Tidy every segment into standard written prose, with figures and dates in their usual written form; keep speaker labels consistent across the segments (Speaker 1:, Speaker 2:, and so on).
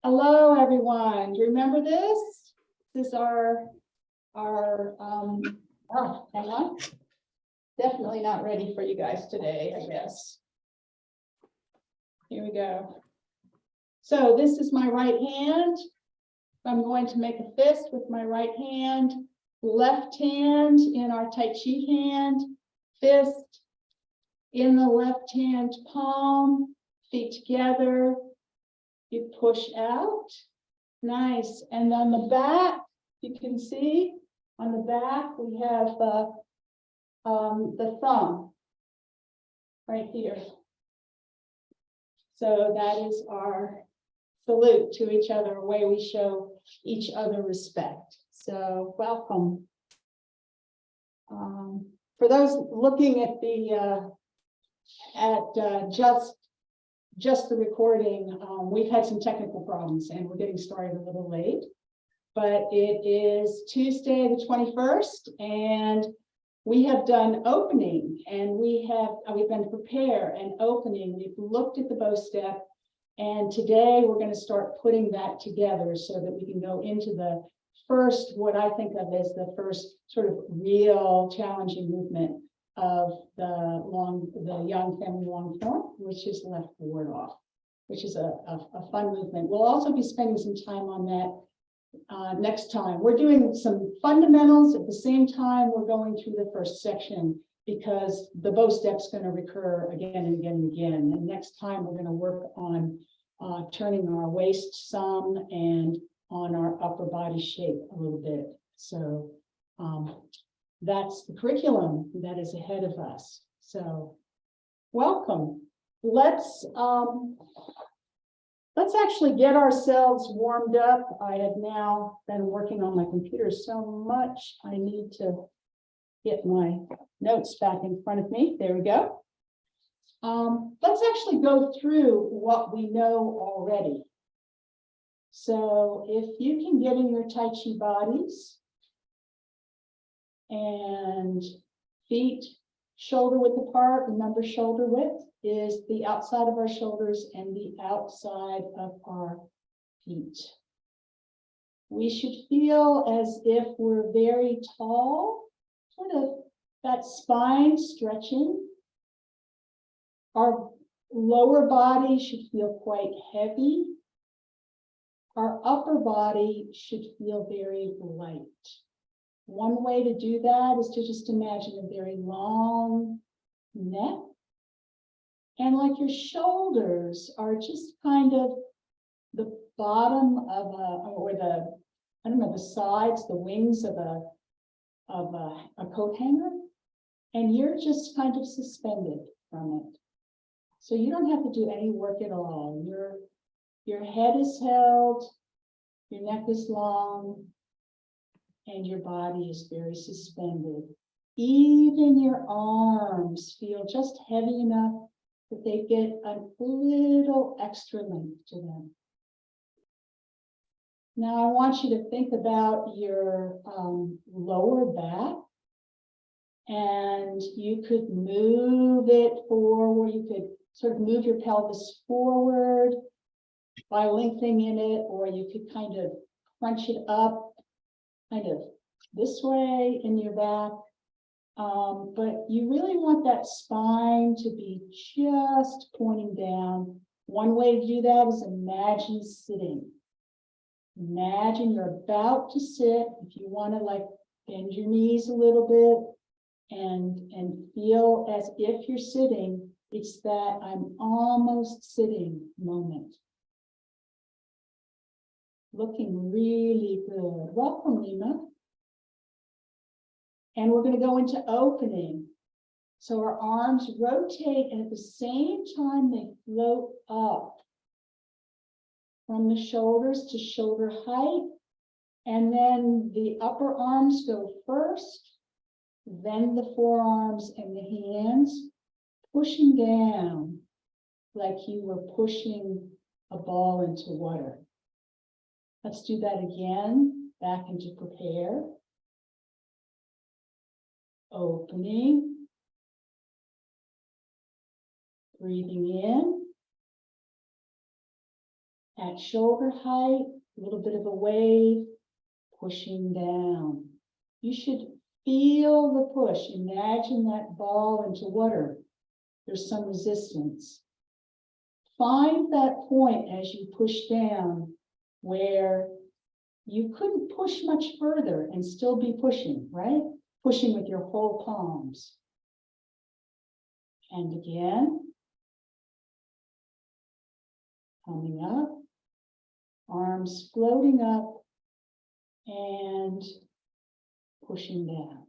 Speaker 1: Hello, everyone. Do you remember this? This is our oh, hang on. Definitely not ready for you guys today, I guess. Here we go. So this is my right hand. I'm going to make a fist with my right hand, left hand in our Tai Chi hand, fist in the left hand palm, feet together. You push out. Nice. And on the back, you can see on the back, we have the thumb right here. So that is our salute to each other, a way we show each other respect. So welcome. For those looking at the just the recording, we've had some technical problems and we're getting started a little late, but it is Tuesday the 21st and we have done opening and we've been prepare and opening. We've looked at the bow step and today we're going to start putting that together so that we can go into the first, what I think of as the first sort of real challenging movement of the young family long form, which is left forward off, which is a fun movement. We'll also be spending some time on that next time. We're doing some fundamentals at the same time we're going through the first section because the bow step's going to recur again and again and again. And next time we're going to work on turning our waist some and on our upper body shape a little bit. So that's the curriculum that is ahead of us. So welcome. Let's actually get ourselves warmed up. I have now been working on my computer so much. I need to get my notes back in front of me. There we go. Let's actually go through what we know already. So if you can get in your Tai Chi bodies, and feet shoulder width apart. Remember, shoulder width is the outside of our shoulders and the outside of our feet. We should feel as if we're very tall, sort of that spine stretching. Our lower body should feel quite heavy. Our upper body should feel very light. One way to do that is to just imagine a very long neck. And like your shoulders are just kind of the bottom of or the, I don't know, the sides, the wings of a coat hanger. And you're just kind of suspended from it. So you don't have to do any work at all. Your head is held, your neck is long, and your body is very suspended. Even your arms feel just heavy enough that they get a little extra length to them. Now I want you to think about your lower back, and you could move it forward. You could sort of move your pelvis forward by lengthening it, or you could kind of crunch it up kind of this way in your back. But you really want that spine to be just pointing down. One way to do that is imagine sitting. Imagine you're about to sit. If you want to like bend your knees a little bit and feel as if you're sitting, it's that I'm almost sitting moment. Looking really good. Welcome, Lima. And we're going to go into opening. So our arms rotate, and at the same time, they float up from the shoulders to shoulder height. And then the upper arms go first, then the forearms and the hands, pushing down like you were pushing a ball into water. Let's do that again, back into prepare. Opening. Breathing in. At shoulder height, a little bit of a wave, pushing down. You should feel the push. Imagine that ball into water. There's some resistance. Find that point as you push down where you couldn't push much further and still be pushing, right? Pushing with your whole palms. And again, coming up, arms floating up and pushing down.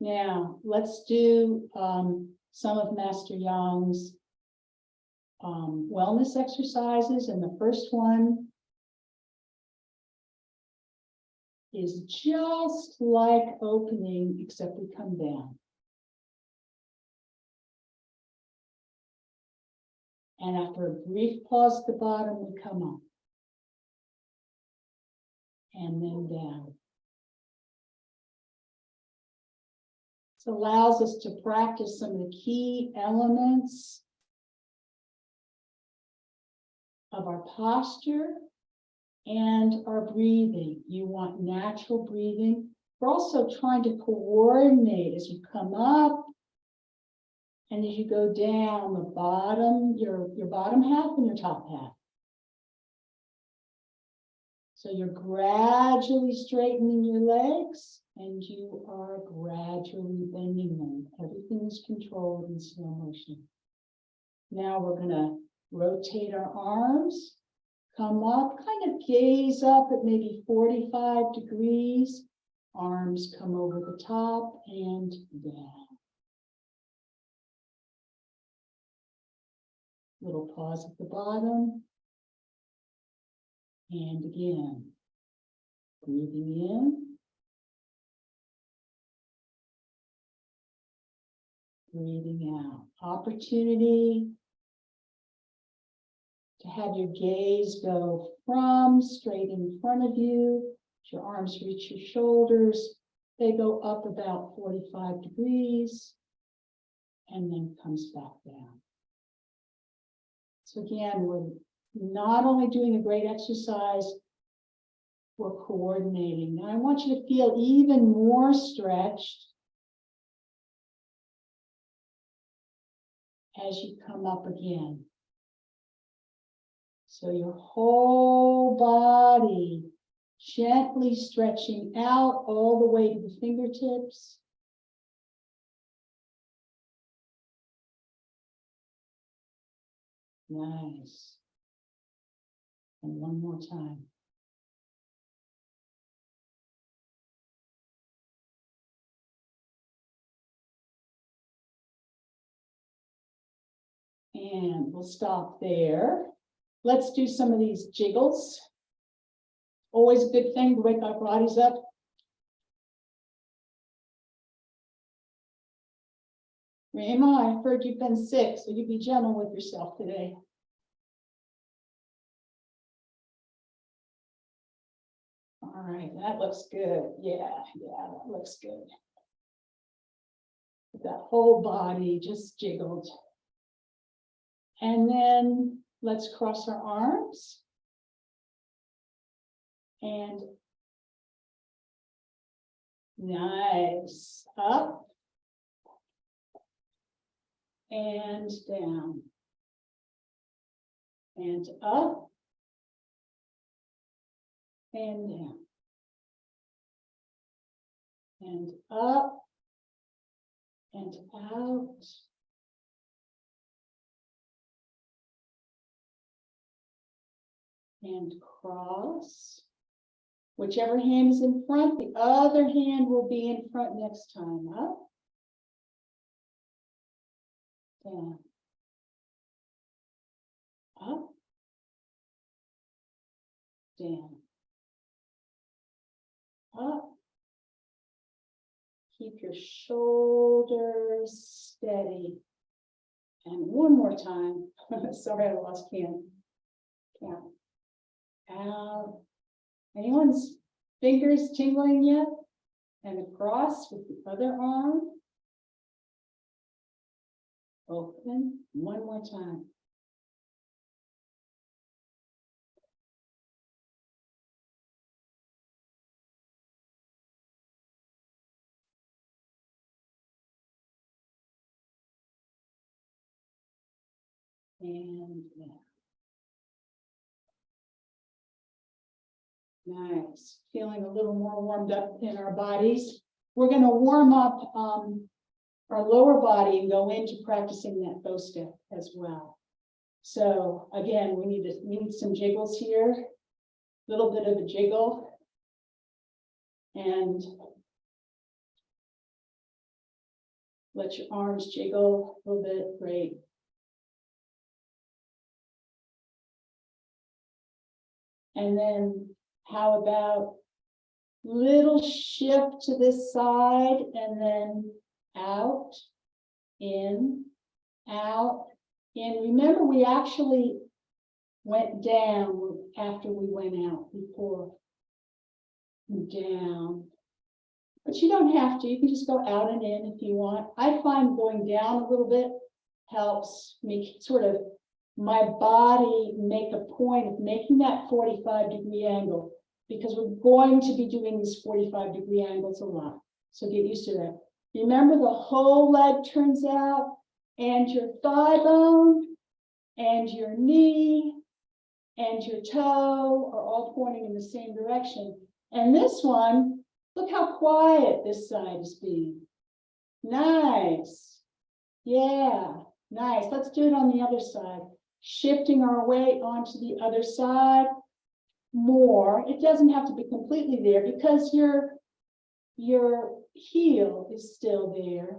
Speaker 1: Now, let's do some of Master Yang's wellness exercises. And the first one is just like opening, except we come down. And after a brief pause at the bottom, we come up. And then down. This allows us to practice some of the key elements of our posture and our breathing. You want natural breathing. We're also trying to coordinate as you come up and as you go down the bottom, your bottom half and your top half. So you're gradually straightening your legs and you are gradually bending them. Everything is controlled in slow motion. Now we're going to rotate our arms, come up, kind of gaze up at maybe 45 degrees. Arms come over the top and down. Little pause at the bottom. And again, breathing in. Breathing out. Opportunity to have your gaze go from straight in front of you. As your arms reach your shoulders, they go up about 45 degrees and then comes back down. So again, we're not only doing a great exercise, we're coordinating. Now I want you to feel even more stretched as you come up again. So your whole body gently stretching out all the way to the fingertips. Nice. And one more time. And we'll stop there. Let's do some of these jiggles. Always a good thing to wake our bodies up. Rima, I've heard you've been sick, so you be gentle with yourself today. All right, that looks good. Yeah, that looks good. That whole body just jiggled. And then let's cross our arms. And nice. Up. And down. And up. And down. And up. And out. And cross. Whichever hand is in front, the other hand will be in front next time. Up. Down. Up. Down. Up. Keep your shoulders steady. And one more time. Sorry, I lost count. Count. Out. Anyone's fingers tingling yet? And across with the other arm. Open, one more time. And nice, feeling a little more warmed up in our bodies. We're going to warm up our lower body and go into practicing that bow step as well. So again, we need some jiggles here, a little bit of a jiggle, and let your arms jiggle a little bit. Great. And then how about little shift to this side and then out, in, out, in. Remember, we actually went down after we went out before. Down. But you don't have to. You can just go out and in if you want. I find going down a little bit helps me sort of my body make a point of making that 45-degree angle, because we're going to be doing these 45-degree angles a lot. So get used to that. Remember, the whole leg turns out, and your thigh bone, and your knee, and your toe are all pointing in the same direction. And this one, look how quiet this side is being. Nice. Yeah, nice. Let's do it on the other side. Shifting our weight onto the other side more. It doesn't have to be completely there because your heel is still there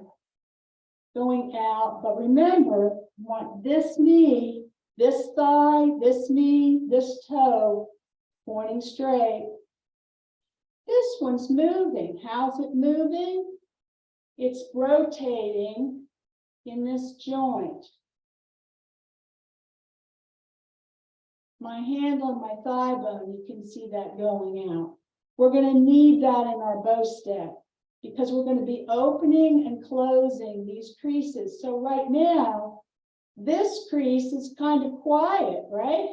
Speaker 1: going out. But remember, you want this knee, this thigh, this knee, this toe pointing straight. This one's moving. How's it moving? It's rotating in this joint. My hand on my thigh bone, you can see that going out. We're going to need that in our bow step because we're going to be opening and closing these creases. So right now, this crease is kind of quiet, right?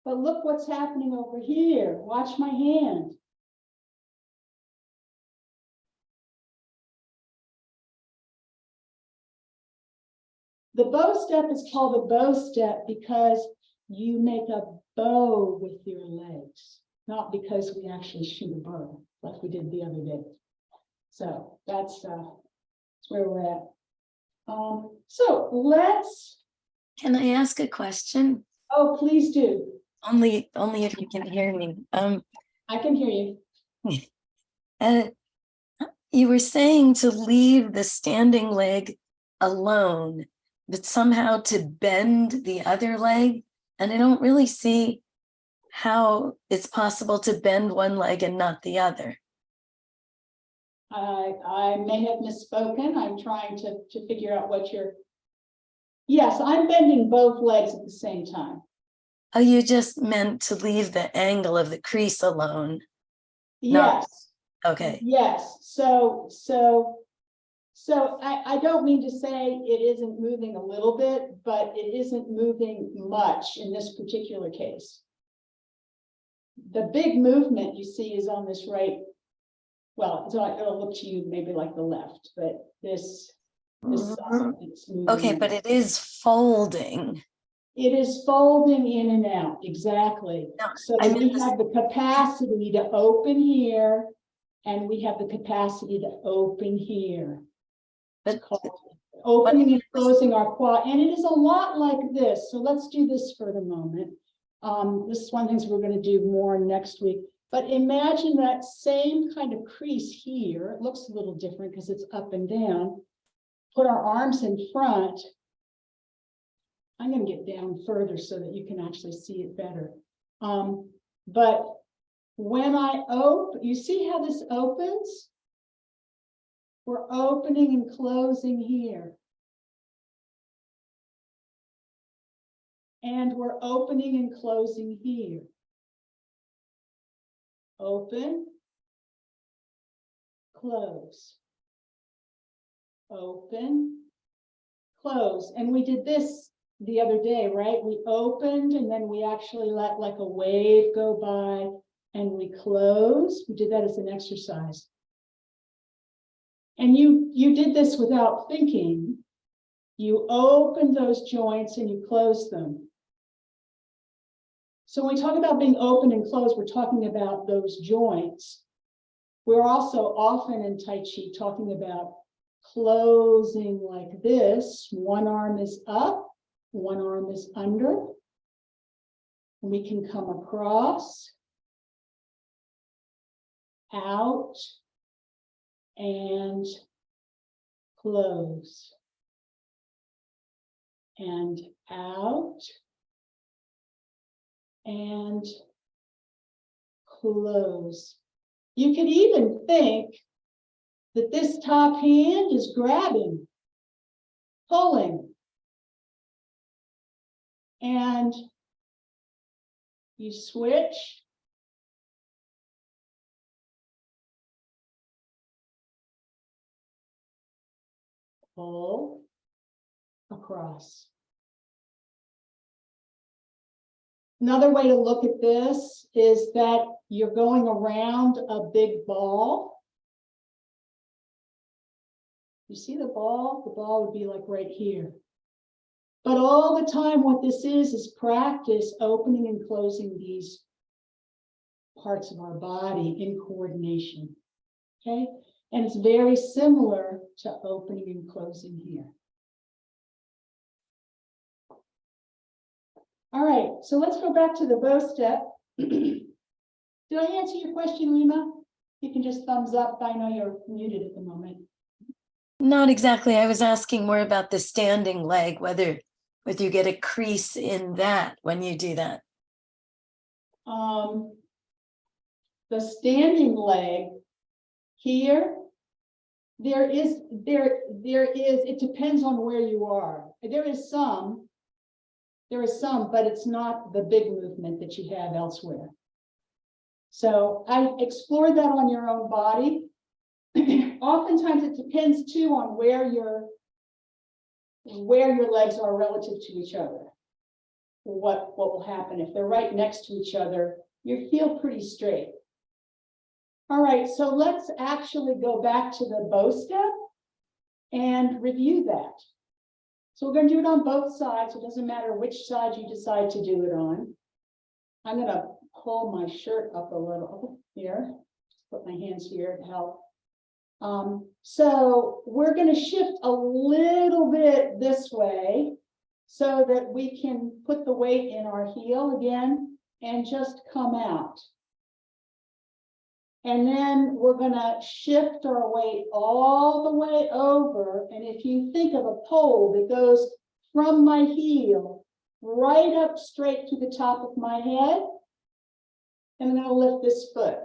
Speaker 1: But look what's happening over here. Watch my hand. The bow step is called a bow step because you make a bow with your legs, not because we actually shoot a bow like we did the other day. So that's where we're at. So let's.
Speaker 2: Can I ask a question?
Speaker 1: Oh, please do.
Speaker 2: Only if you can hear me.
Speaker 1: I can hear you.
Speaker 2: You were saying to leave the standing leg alone, but somehow to bend the other leg. And I don't really see how it's possible to bend one leg and not the other.
Speaker 1: I may have misspoken. I'm trying to figure out what you're. Yes, I'm bending both legs at the same time.
Speaker 2: Oh, you just meant to leave the angle of the crease alone.
Speaker 1: Yes.
Speaker 2: Okay.
Speaker 1: Yes. So I don't mean to say it isn't moving a little bit, but it isn't moving much in this particular case. The big movement you see is on this right. Well, it'll look to you maybe like the left, but this side, it's moving.
Speaker 2: Okay, but it is folding.
Speaker 1: It is folding in and out, exactly.
Speaker 2: No,
Speaker 1: so we have the capacity to open here, and we have the capacity to open here.
Speaker 2: But
Speaker 1: opening and closing our quad, and it is a lot like this. So let's do this for the moment. This is one of the things we're going to do more next week. But imagine that same kind of crease here. It looks a little different because it's up and down. Put our arms in front. I'm going to get down further so that you can actually see it better. But when I open, you see how this opens? We're opening and closing here. And we're opening and closing here. Open, close. Open, close. And we did this the other day, right? We opened and then we actually let like a wave go by and we closed. We did that as an exercise. And you did this without thinking. You opened those joints and you closed them. So when we talk about being open and closed, we're talking about those joints. We're also often in Tai Chi talking about closing like this. One arm is up, one arm is under. We can come across, out, and close. And out, and close. You could even think that this top hand is grabbing, pulling, and you switch, pull across. Another way to look at this is that you're going around a big ball. You see the ball? The ball would be like right here. But all the time, what this is practice opening and closing these parts of our body in coordination. Okay? And it's very similar to opening and closing here. All right, so let's go back to the bow step. Did I answer your question, Lima? You can just thumbs up. I know you're muted at the moment.
Speaker 2: Not exactly. I was asking more about the standing leg, whether you get a crease in that when you do that.
Speaker 1: The standing leg here, it depends on where you are. There is some, but it's not the big movement that you have elsewhere. So I explored that on your own body. Oftentimes it depends too on where your legs are relative to each other. What will happen if they're right next to each other? You feel pretty straight. All right, so let's actually go back to the bow step and review that. So we're going to do it on both sides. It doesn't matter which side you decide to do it on. I'm going to pull my shirt up a little here. Put my hands here to help. So we're going to shift a little bit this way so that we can put the weight in our heel again and just come out. And then we're going to shift our weight all the way over. And if you think of a pole that goes from my heel right up straight to the top of my head, and I'm going to lift this foot.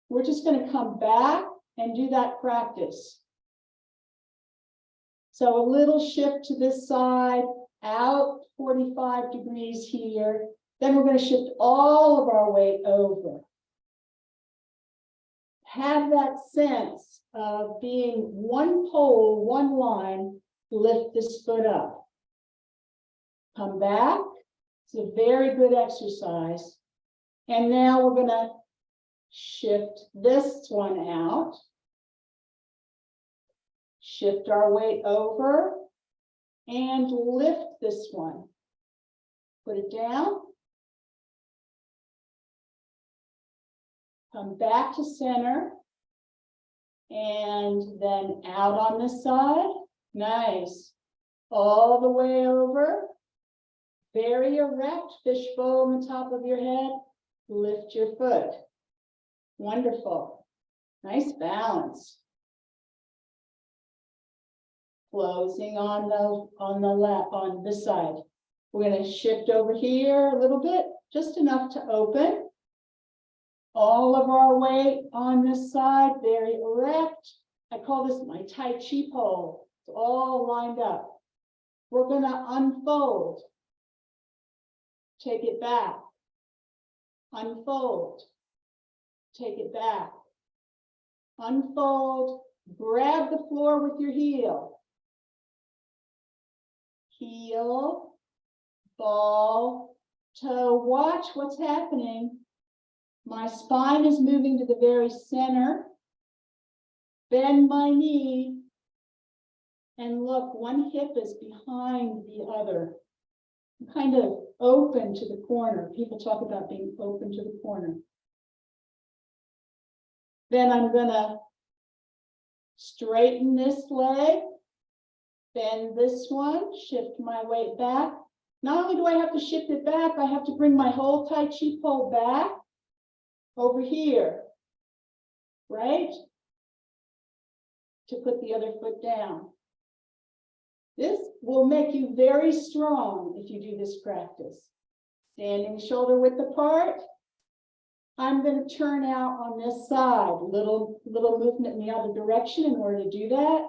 Speaker 1: We're just going to come back and do that practice. So a little shift to this side, out 45 degrees here. Then we're going to shift all of our weight over. Have that sense of being one pole, one line, lift this foot up. Come back. It's a very good exercise. And now we're going to shift this one out. Shift our weight over and lift this one. Put it down. Come back to center. And then out on this side. Nice. All the way over. Very erect, fishbowl on the top of your head. Lift your foot. Wonderful. Nice balance. Closing on this side. We're going to shift over here a little bit, just enough to open. All of our weight on this side, very erect. I call this my Tai Chi pole. It's all lined up. We're going to unfold. Take it back. Unfold. Take it back. Unfold. Grab the floor with your heel. heel, ball, toe. Watch what's happening. My spine is moving to the very center. Bend my knee. And look, one hip is behind the other. I'm kind of open to the corner. People talk about being open to the corner. Then I'm gonna straighten this leg, bend this one, shift my weight back. Not only do I have to shift it back, I have to bring my whole Tai Chi pole back over here, right? To put the other foot down. This will make you very strong if you do this practice. Standing shoulder width apart. I'm going to turn out on this side, little movement in the other direction in order to do that.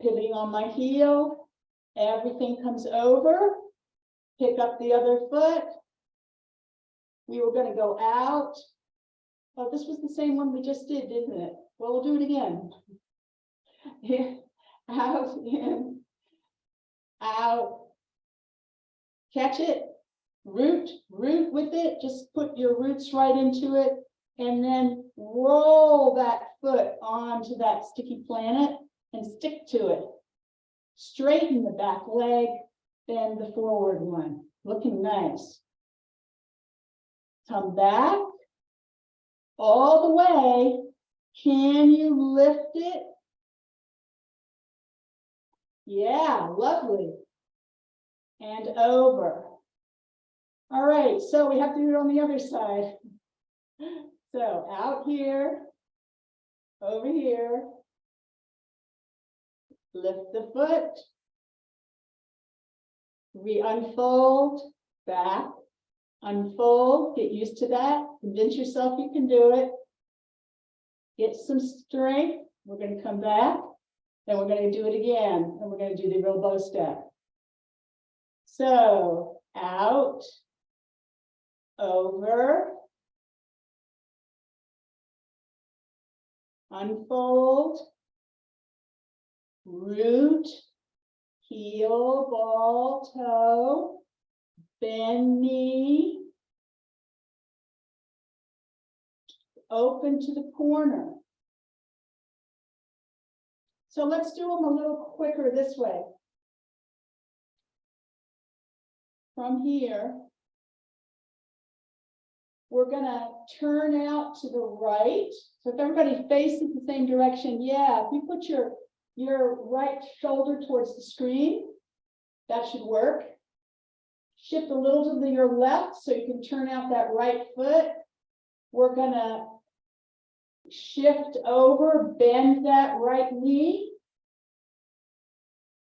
Speaker 1: Pivoting on my heel, everything comes over, pick up the other foot. We were going to go out. Oh, this was the same one we just did, didn't it? Well, we'll do it again. Out, in, out. Catch it. Root with it, just put your roots right into it, and then roll that foot onto that sticky planet and stick to it. Straighten the back leg, bend the forward one. Looking nice. Come back all the way. Can you lift it? Yeah, lovely. And over. All right, so we have to do it on the other side. So out here, over here, lift the foot, re-unfold, back, unfold, get used to that, convince yourself you can do it, get some strength, we're going to come back, then we're going to do it again, and we're going to do the real bow step. So out, over, unfold, root, heel, ball, toe, bend knee, open to the corner. So let's do them a little quicker this way. From here, we're going to turn out to the right. So if everybody faces the same direction, yeah, if you put your right shoulder towards the screen, that should work. Shift a little to your left so you can turn out that right foot. We're going to shift over, bend that right knee.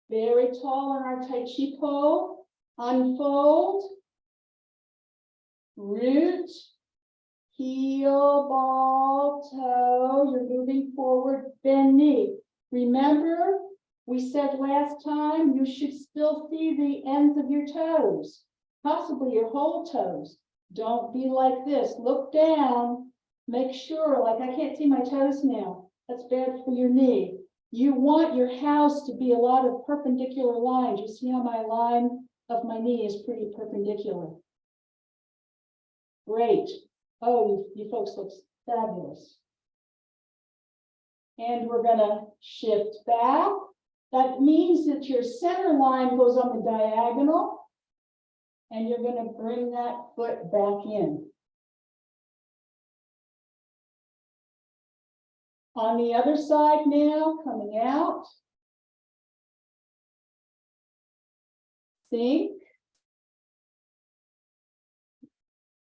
Speaker 1: Very tall on our Tai Chi pole. Unfold. Root, heel, ball, toe, you're moving forward, bend knee. Remember, we said last time, you should still see the ends of your toes, possibly your whole toes. Don't be like this, look down, make sure, like I can't see my toes now, that's bad for your knee. You want your house to be a lot of perpendicular lines. You see how my line of my knee is pretty perpendicular. Great. Oh, you folks look fabulous. And we're going to shift back. That means that your center line goes on the diagonal, and you're going to bring that foot back in. On the other side now, coming out. Sink.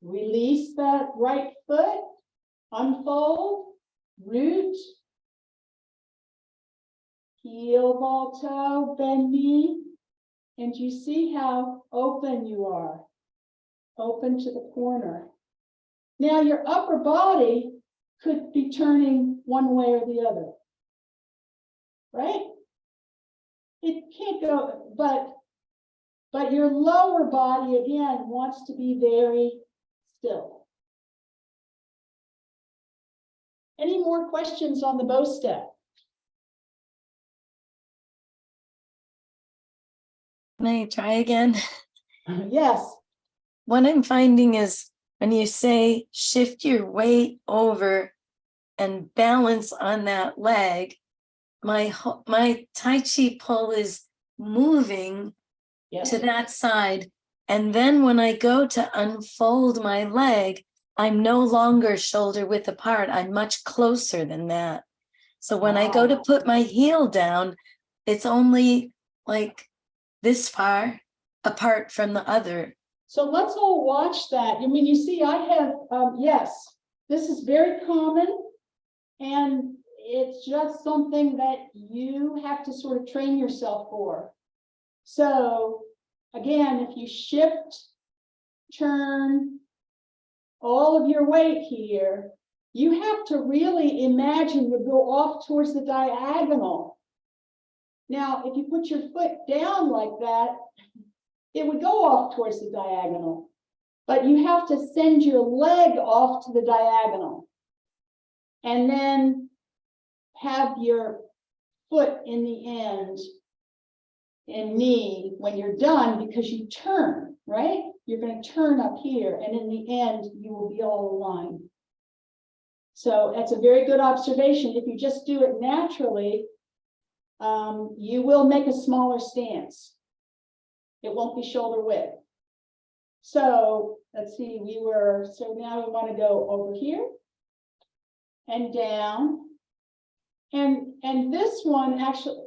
Speaker 1: Release that right foot, unfold, root, heel, ball, toe, bend knee, and you see how open you are, open to the corner. Now your upper body could be turning one way or the other, right? It can't go, but your lower body, again, wants to be very still. Any more questions on the bow step?
Speaker 2: Can I try again?
Speaker 1: Yes,
Speaker 2: What I'm finding is when you say shift your weight over and balance on that leg, my Tai Chi pull is moving
Speaker 1: yes.
Speaker 2: to that side. And then when I go to unfold my leg, I'm no longer shoulder width apart. I'm much closer than that. So when I go to
Speaker 1: Wow.
Speaker 2: put my heel down, it's only like this far apart from the other.
Speaker 1: So let's all watch that. I mean, you see, I have, yes, this is very common. And it's just something that you have to sort of train yourself for. So again, if you shift, turn all of your weight here, you have to really imagine you go off towards the diagonal. Now, if you put your foot down like that, it would go off towards the diagonal, but you have to send your leg off to the diagonal and then have your foot in the end and knee when you're done, because you turn, right? You're going to turn up here, and in the end, you will be all aligned. So that's a very good observation. If you just do it naturally, you will make a smaller stance. It won't be shoulder width. So let's see, so now we want to go over here and down. And this one actually,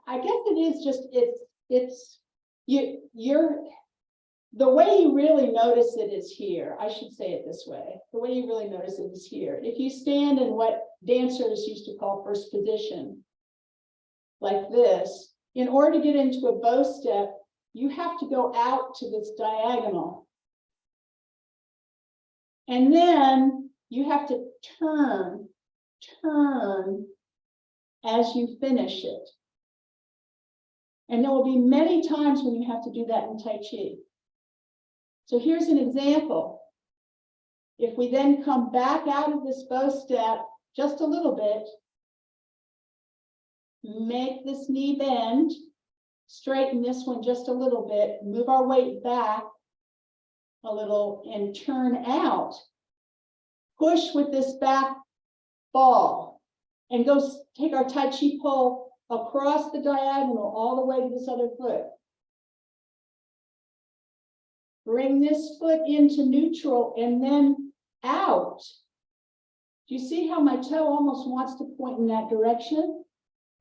Speaker 1: I guess it is just, the way you really notice it is here. I should say it this way. The way you really notice it is here. If you stand in what dancers used to call first position, like this, in order to get into a bow step, you have to go out to this diagonal. And then you have to turn as you finish it. And there will be many times when you have to do that in Tai Chi. So here's an example. If we then come back out of this bow step just a little bit, make this knee bend, straighten this one just a little bit, move our weight back a little and turn out. Push with this back ball and go take our Tai Chi pull across the diagonal all the way to this other foot. Bring this foot into neutral and then out. Do you see how my toe almost wants to point in that direction?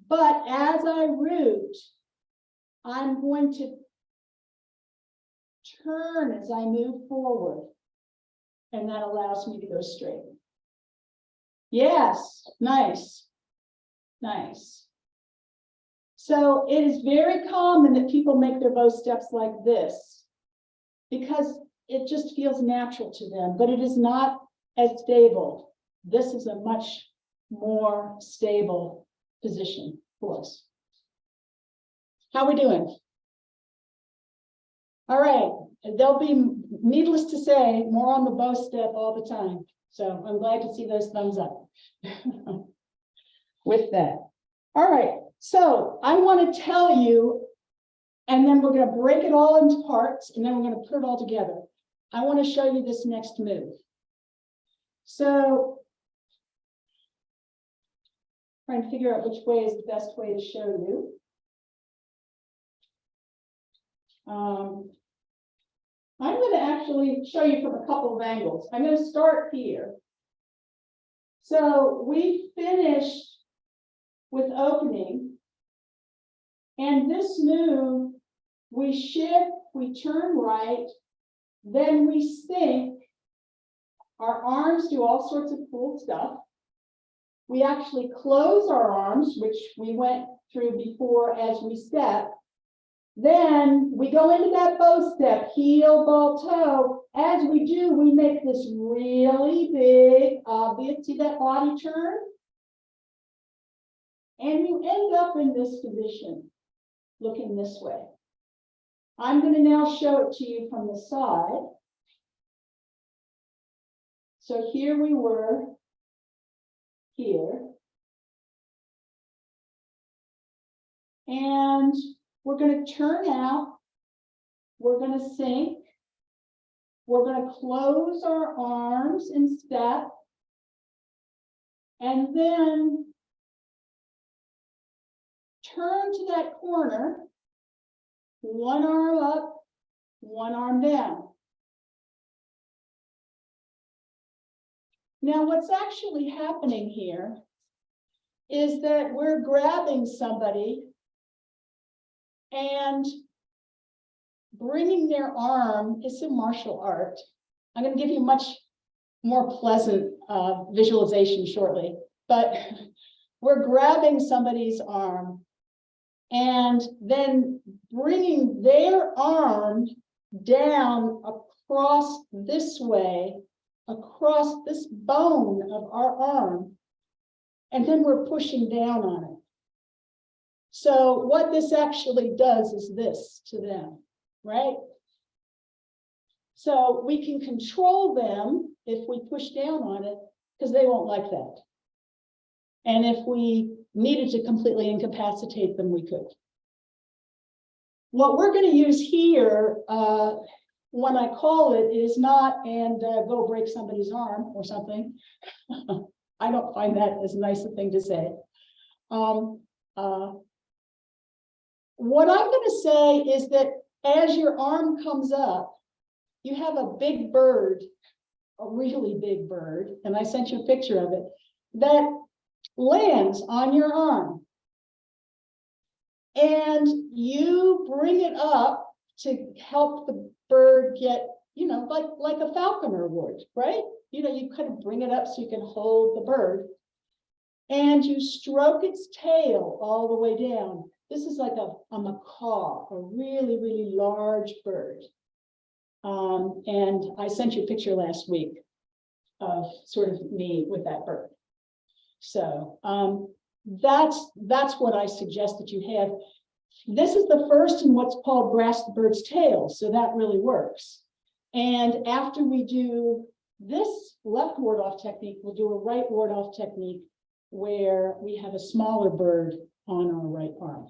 Speaker 1: But as I root, I'm going to turn as I move forward. And that allows me to go straight. Yes, nice, nice. So it is very common that people make their bow steps like this because it just feels natural to them, but it is not as stable. This is a much more stable position for us. How are we doing? All right, there'll be, needless to say, more on the bow step all the time. So I'm glad to see those thumbs up with that. All right, so I want to tell you, and then we're going to break it all into parts, and then we're going to put it all together. I want to show you this next move. So trying to figure out which way is the best way to show you. I'm going to actually show you from a couple of angles. I'm going to start here. So we finished with opening. And this move, we shift, we turn right, then we sink. Our arms do all sorts of cool stuff. We actually close our arms, which we went through before as we step. Then we go into that bow step, heel, ball, toe. As we do, we make this really big, obvious, see that body turn? And you end up in this position, looking this way. I'm going to now show it to you from the side. So here we were, here. And We're going to turn out. We're going to sink. We're going to close our arms in step. And then turn to that corner. One arm up, one arm down. Now, what's actually happening here is that we're grabbing somebody and bringing their arm. It's a martial art. I'm going to give you much more pleasant visualization shortly, but we're grabbing somebody's arm and then bringing their arm down across this way, across this bone of our arm, and then we're pushing down on it. So what this actually does is this to them, right? So we can control them if we push down on it, because they won't like that. And if we needed to completely incapacitate them, we could. What we're going to use here, when I call it, is not and go break somebody's arm or something. I don't find that as nice a thing to say. What I'm going to say is that as your arm comes up, you have a big bird, a really big bird, and I sent you a picture of it, that lands on your arm. And you bring it up to help the bird get, like a falconer would, right? You kind of bring it up so you can hold the bird. And you stroke its tail all the way down. This is like a macaw, a really, really large bird. And I sent you a picture last week of sort of me with that bird. So that's what I suggest that you have. This is the first in what's called grasp the bird's tail, so that really works. And after we do this left ward-off technique, we'll do a right ward-off technique where we have a smaller bird on our right arm.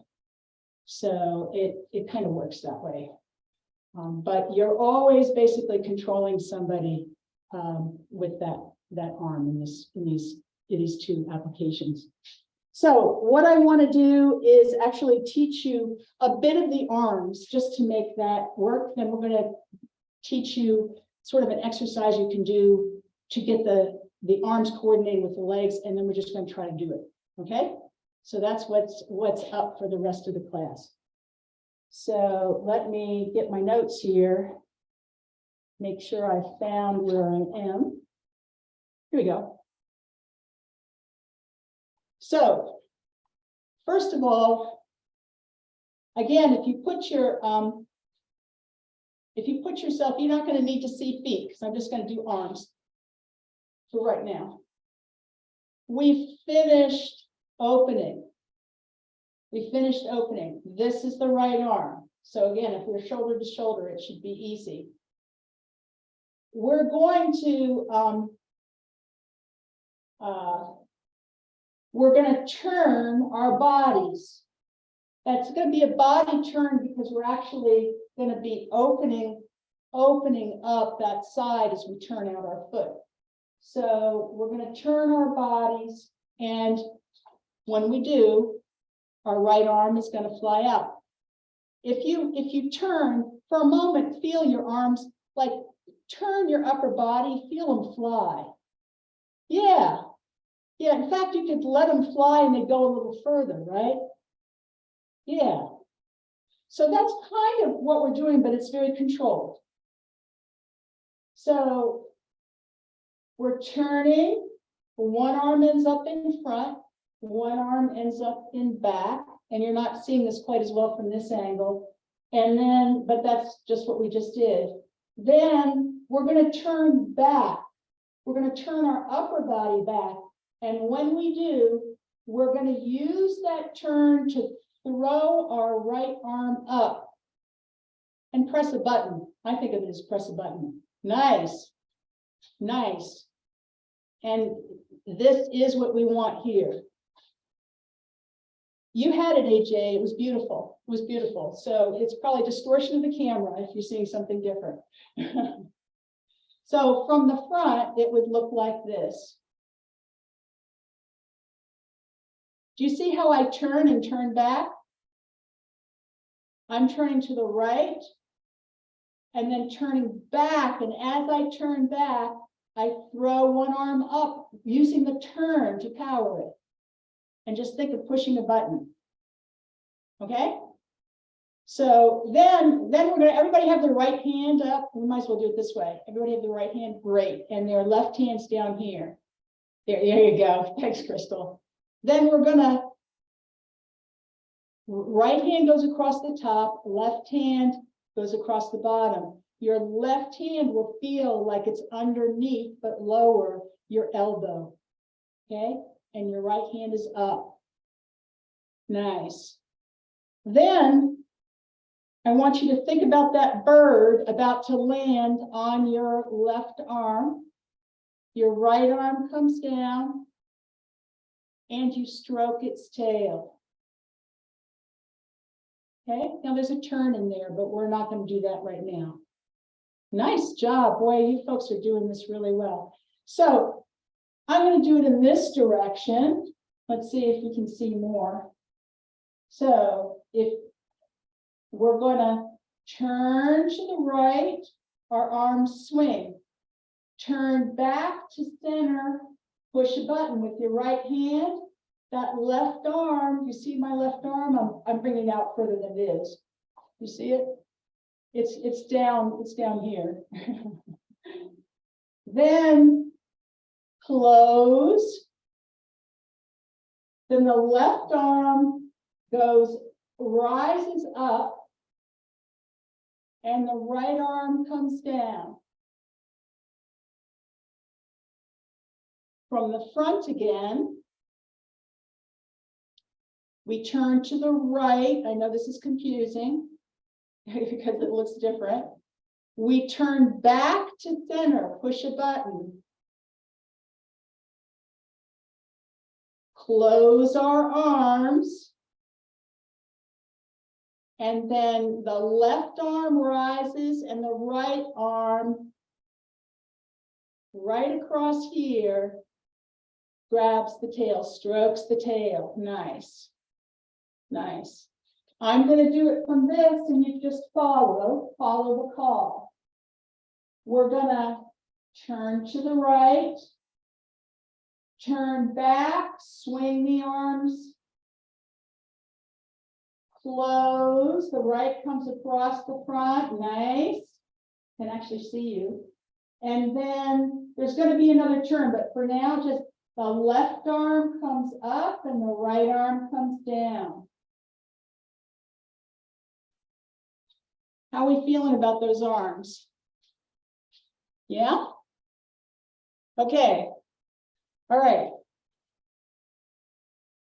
Speaker 1: So it kind of works that way. But you're always basically controlling somebody with that arm in these two applications. So what I want to do is actually teach you a bit of the arms just to make that work. Then we're going to teach you sort of an exercise you can do to get the arms coordinated with the legs, and then we're just going to try to do it. Okay? So that's what's up for the rest of the class. So let me get my notes here. Make sure I found where I am. Here we go. So, first of all, again, if you put yourself, you're not going to need to see feet because I'm just going to do arms for right now. We finished opening. This is the right arm. So again, if we're shoulder to shoulder, it should be easy. We're going to turn our bodies. That's going to be a body turn because we're actually going to be opening up that side as we turn out our foot. So we're going to turn our bodies, and when we do, our right arm is going to fly out. If you turn for a moment, feel your arms, like turn your upper body, feel them fly. Yeah. In fact, you could let them fly and they go a little further, right? Yeah. So that's kind of what we're doing, but it's very controlled. So we're turning, one arm ends up in front, one arm ends up in back, and you're not seeing this quite as well from this angle. And then, but that's just what we just did. Then we're going to turn back. We're going to turn our upper body back. And when we do, we're going to use that turn to throw our right arm up and press a button. I think of it as press a button. Nice. And this is what we want here. You had it, AJ. It was beautiful. It was beautiful. So it's probably distortion of the camera if you're seeing something different. So from the front, it would look like this. Do you see how I turn and turn back? I'm turning to the right and then turning back. And as I turn back, I throw one arm up using the turn to power it. And just think of pushing a button. Okay? So then we're gonna, everybody have their right hand up. We might as well do it this way. Everybody have the right hand, great. And their left hand's down here. There you go. Thanks, Crystal. Then we're gonna, right hand goes across the top, left hand goes across the bottom. Your left hand will feel like it's underneath, but lower your elbow. Okay? And your right hand is up. Nice. Then I want you to think about that bird about to land on your left arm. Your right arm comes down and you stroke its tail. Okay, now there's a turn in there, but we're not going to do that right now. Nice job. Boy, you folks are doing this really well. So I'm going to do it in this direction. Let's see if you can see more. So if we're going to turn to the right, our arms swing. Turn back to center, push a button with your right hand. That left arm, you see my left arm? I'm bringing it out further than it is. You see it? It's down here. Then close. Then the left arm rises up and the right arm comes down. From the front again, we turn to the right. I know this is confusing because it looks different. We turn back to center, push a button. Close our arms. And then the left arm rises and the right arm right across here grabs the tail, strokes the tail. Nice. Nice. I'm going to do it from this and you just follow the call. We're going to turn to the right, turn back, swing the arms, close, the right comes across the front, nice, can actually see you. And then there's going to be another turn, but for now, just the left arm comes up and the right arm comes down. How are we feeling about those arms? Yeah? Okay. All right.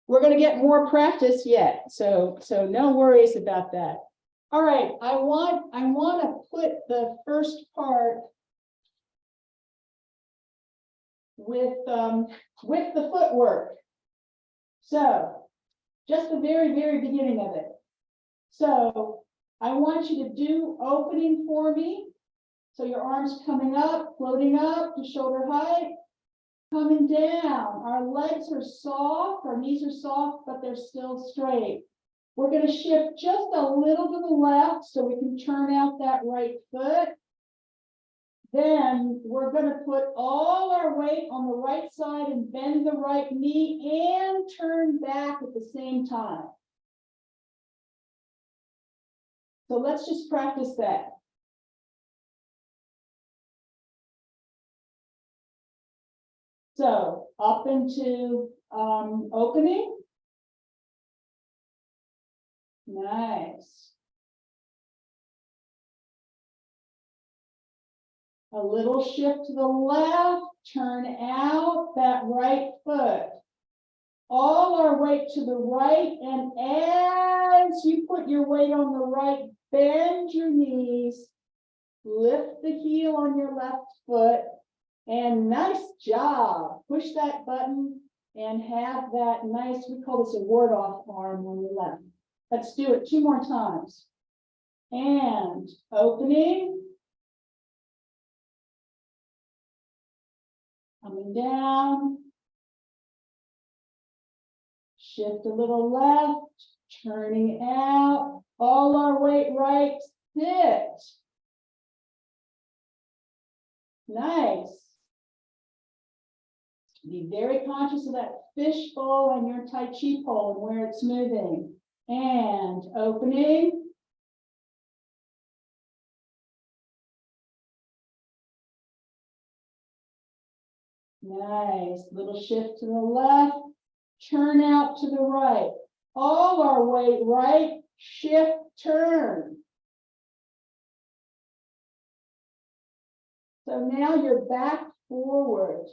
Speaker 1: We're going to get more practice yet, so no worries about that. All right, I want to put the first part with the footwork. So just the very beginning of it. So I want you to do opening for me. So your arms coming up, floating up to shoulder height, coming down. Our legs are soft, our knees are soft, but they're still straight. We're going to shift just a little to the left so we can turn out that right foot. Then we're going to put all our weight on the right side and bend the right knee and turn back at the same time. So let's just practice that. So up into opening. Nice. A little shift to the left, turn out that right foot. All our weight to the right, and as you put your weight on the right, bend your knees, lift the heel on your left foot, and nice job. Push that button and have that nice, we call this a ward off arm on the left. Let's do it 2 more times. And opening. Coming down. Shift a little left, turning out, all our weight right, sit. Nice. Be very conscious of that fish bowl and your Tai Chi pole and where it's moving. And opening. Nice. Little shift to the left. Turn out to the right. All our weight right. Shift, turn. So now you're back forward.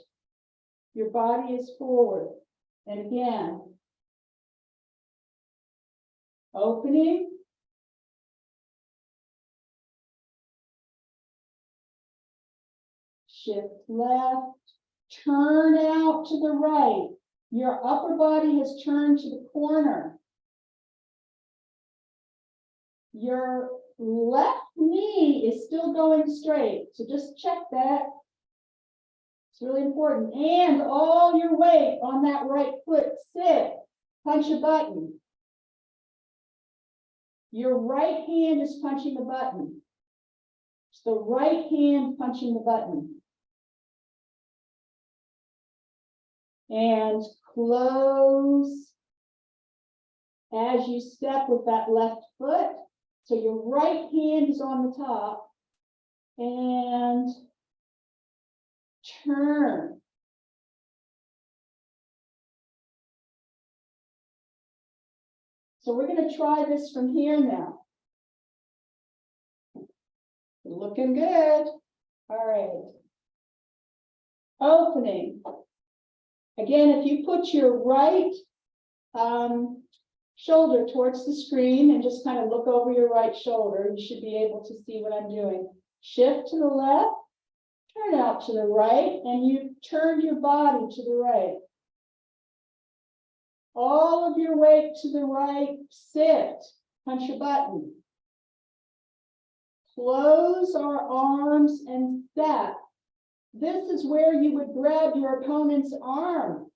Speaker 1: Your body is forward. And again, opening. Shift left. Turn out to the right. Your upper body has turned to the corner. Your left knee is still going straight. So just check that. It's really important. And all your weight on that right foot, sit, punch a button. Your right hand is punching the button. It's the right hand punching the button. And close as you step with that left foot. So your right hand is on the top and turn. So we're going to try this from here now. Looking good. All right. Opening. Again, if you put your right shoulder towards the screen and just kind of look over your right shoulder, you should be able to see what I'm doing. Shift to the left, turn out to the right, and you turned your body to the right. All of your weight to the right, sit, punch a button. Close our arms and step. This is where you would grab your opponent's arm.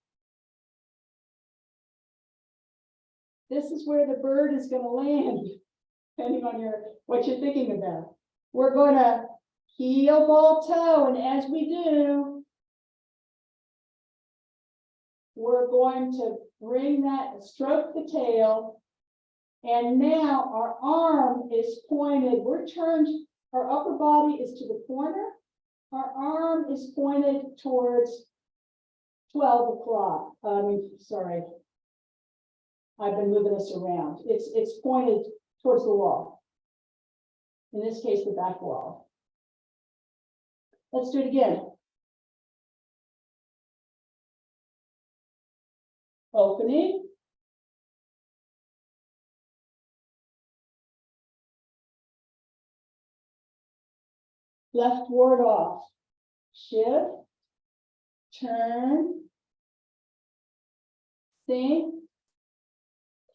Speaker 1: This is where the bird is going to land, depending on what you're thinking about. We're going to heel, ball, toe, and as we do, we're going to bring that, stroke the tail, and now our arm is pointed. We're turned, our upper body is to the corner. Our arm is pointed towards 12 o'clock. Sorry. I've been moving this around. It's pointed towards the wall. In this case, the back wall. Let's do it again. Opening. Left ward off. Shift. Turn. Sink.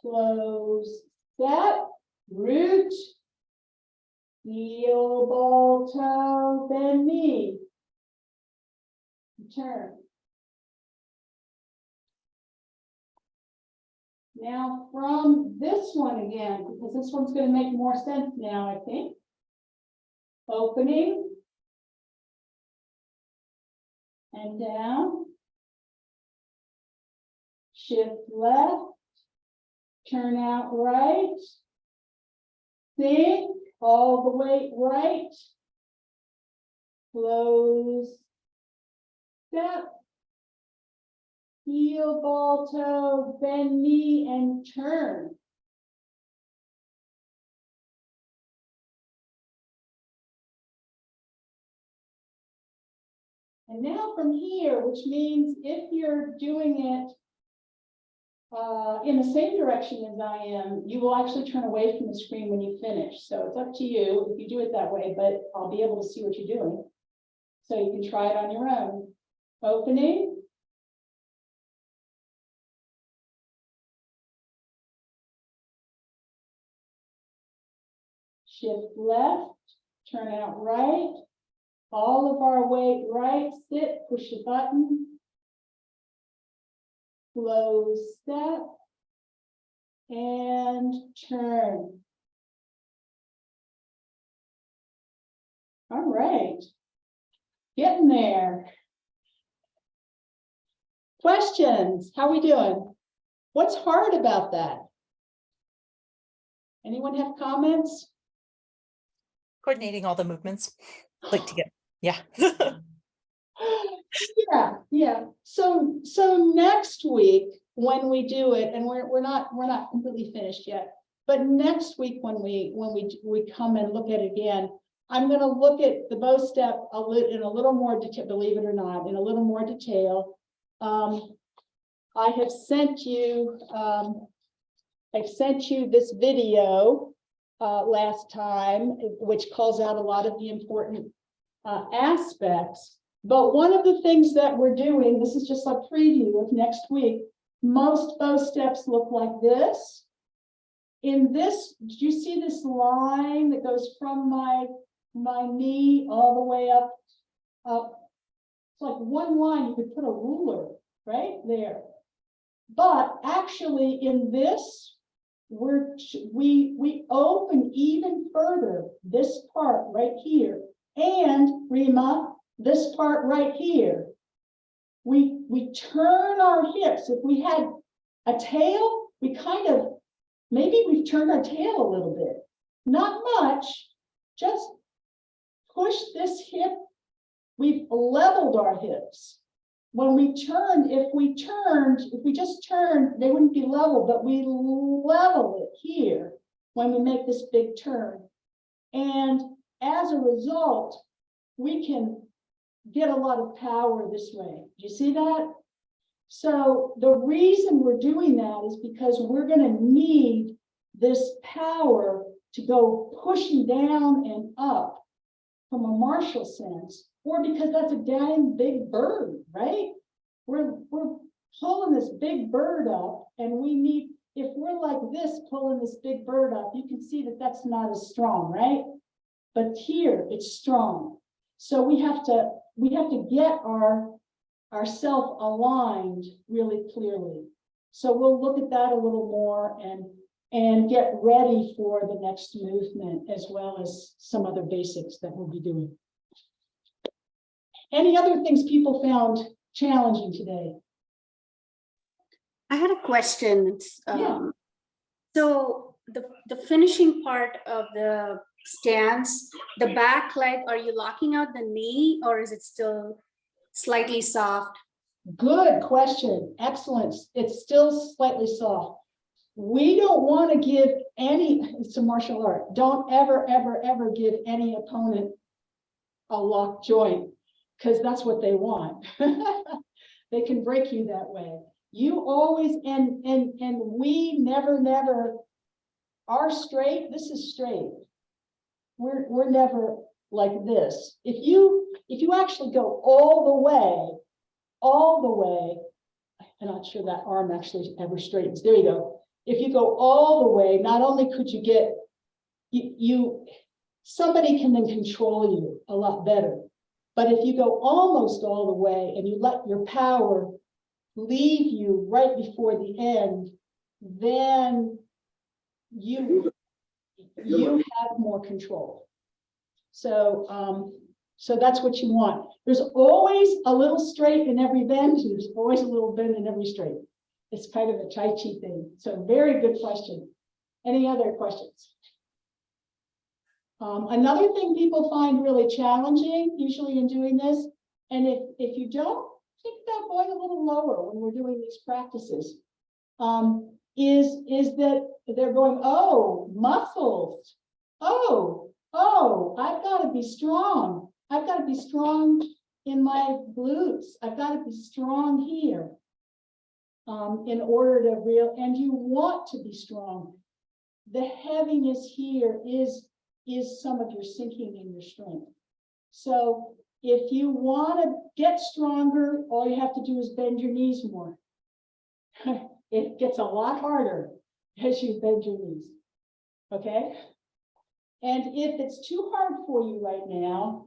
Speaker 1: Close. Step. Root. Heel, ball, toe, bend knee. Turn. Now from this one again, because this one's going to make more sense now, I think. Opening. And down. Shift left. Turn out right. Sink. All the weight right. Close. Step. Heel, ball, toe, bend knee, and turn. And now from here, which means if you're doing it in the same direction as I am, you will actually turn away from the screen when you finish. So it's up to you if you do it that way, but I'll be able to see what you're doing. So you can try it on your own. Opening. shift left, turn out right, all of our weight right, sit, push a button, close step, and turn. All right, getting there. Questions? How we doing? What's hard about that? Anyone have comments?
Speaker 3: Coordinating all the movements, like to get, yeah.
Speaker 1: Yeah. So next week when we do it, and we're not completely finished yet, but next week when we come and look at it again, I'm going to look at the bow step in a little more detail. Believe it or not, in a little more detail. I have sent you. I've sent you this video last time, which calls out a lot of the important aspects. But one of the things that we're doing, this is just a preview of next week. Most bow steps look like this. In this, do you see this line that goes from my knee all the way up? It's like one line, you could put a ruler right there. But actually in this, we open even further this part right here, and Rima, this part right here. We turn our hips. If we had a tail, we kind of, maybe we've turned our tail a little bit. Not much, just push this hip. We've leveled our hips. When we turn, if we just turned, they wouldn't be level, but we level it here when we make this big turn. And as a result, we can get a lot of power this way. Do you see that? So the reason we're doing that is because we're going to need this power to go pushing down and up from a martial sense, or because that's a damn big bird, right? We're pulling this big bird up, and we need, if we're like this pulling this big bird up, you can see that that's not as strong, right? But here it's strong. So we have to get ourself aligned really clearly. So we'll look at that a little more and get ready for the next movement, as well as some other basics that we'll be doing. Any other things people found challenging today?
Speaker 4: I had a question.
Speaker 1: Yeah.
Speaker 4: So the finishing part of the stance, the back leg, are you locking out the knee, or is it still slightly soft?
Speaker 1: Good question. Excellent. It's still slightly soft. We don't want to give any, it's a martial art. Don't ever, ever, ever give any opponent a locked joint, because that's what they want. They can break you that way. You always, and we never, our straight, this is straight. We're never like this. If you actually go all the way, I'm not sure that arm actually ever straightens. There you go. If you go all the way, not only could you get, somebody can then control you a lot better. But if you go almost all the way and you let your power leave you right before the end, then you have more control. So so that's what you want. There's always a little straight in every bend. There's always a little bend in every straight. It's kind of a Tai Chi thing. So very good question. Any other questions? Another thing people find really challenging, usually in doing this, and if you don't, think about going a little lower when we're doing these practices, is that they're going, oh, muscles. Oh, I've got to be strong. I've got to be strong in my glutes. I've got to be strong here in order to and you want to be strong. The heaviness here is some of your sinking in your strength. So if you want to get stronger, all you have to do is bend your knees more. It gets a lot harder as you bend your knees. Okay? And if it's too hard for you right now,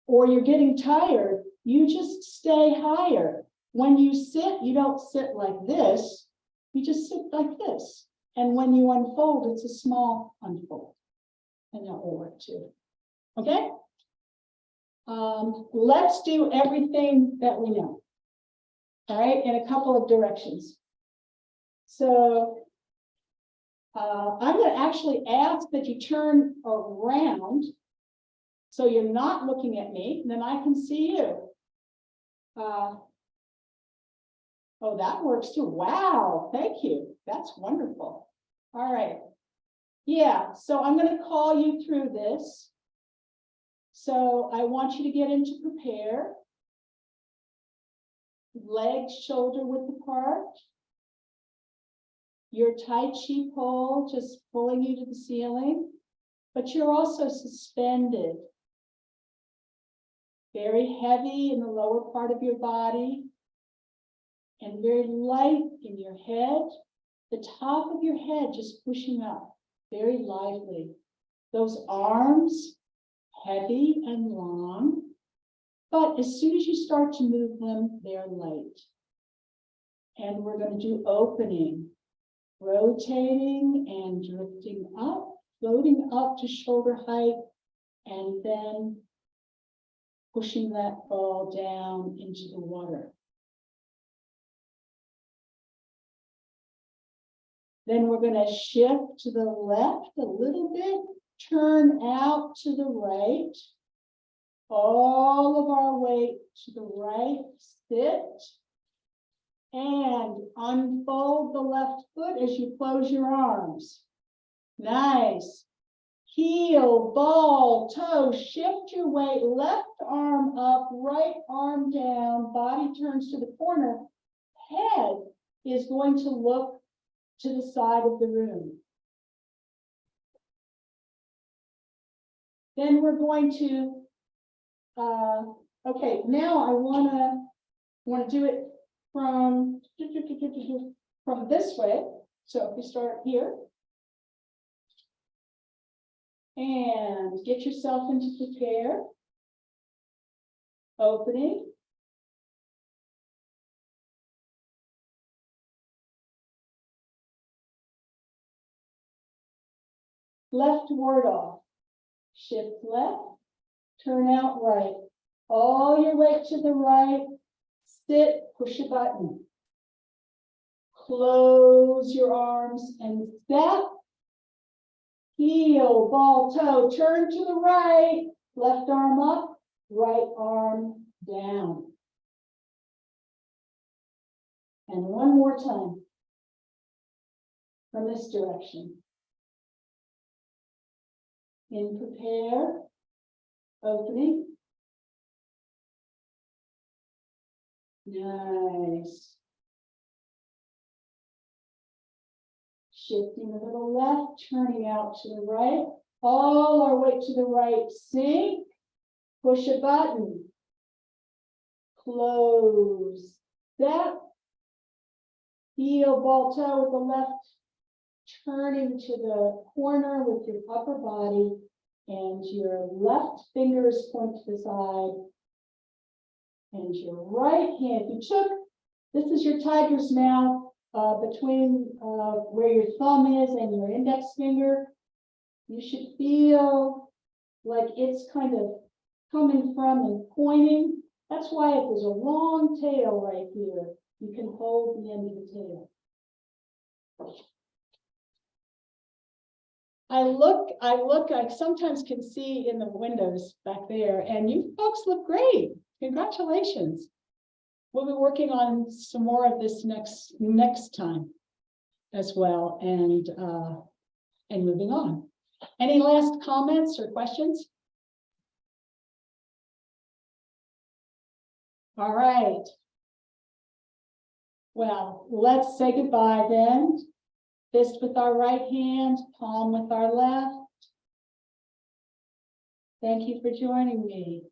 Speaker 1: or you're getting tired, you just stay higher. When you sit, you don't sit like this, you just sit like this. And when you unfold, it's a small unfold. And that will work too. Okay? Let's do everything that we know. All right, in a couple of directions. So I'm going to actually ask that you turn around so you're not looking at me, and then I can see you. Oh, that works too. Wow, thank you. That's wonderful. All right. Yeah, so I'm going to call you through this. So I want you to get into prepare. Legs shoulder width apart. Your Tai Chi pole just pulling you to the ceiling, but you're also suspended. Very heavy in the lower part of your body and very light in your head. The top of your head just pushing up, very lively. Those arms, heavy and long, but as soon as you start to move them, they're light. And we're going to do opening, rotating and drifting up, floating up to shoulder height, and then pushing that ball down into the water. Then we're going to shift to the left a little bit, turn out to the right, all of our weight to the right, sit, and unfold the left foot as you close your arms. Nice. Heel, ball, toe, shift your weight, left arm up, right arm down, body turns to the corner. Head is going to look to the side of the room. Then we're going to, okay, now I want to do it from this way. So if you start here, and get yourself into prepare, opening, left ward off, shift left, turn out right, all your weight to the right, sit, push a button, close your arms and step, heel, ball, toe, turn to the right, left arm up, right arm down. And one more time from this direction. In prepare, opening. Nice. Shifting a little left, turning out to the right. All our weight to the right, sink, push a button, close, step, heel, ball, toe with the left, turning to the corner with your upper body, and your left fingers point to the side, and your right hand, if you took, this is your tiger's mouth, between where your thumb is and your index finger, you should feel like it's kind of coming from and pointing. That's why if there's a long tail right here, you can hold the end of the tail. I sometimes can see in the windows back there, and you folks look great. Congratulations. We'll be working on some more of this next time as well, and moving on. Any last comments or questions? All right. Well, let's say goodbye then. Fist with our right hand, palm with our left. Thank you for joining me.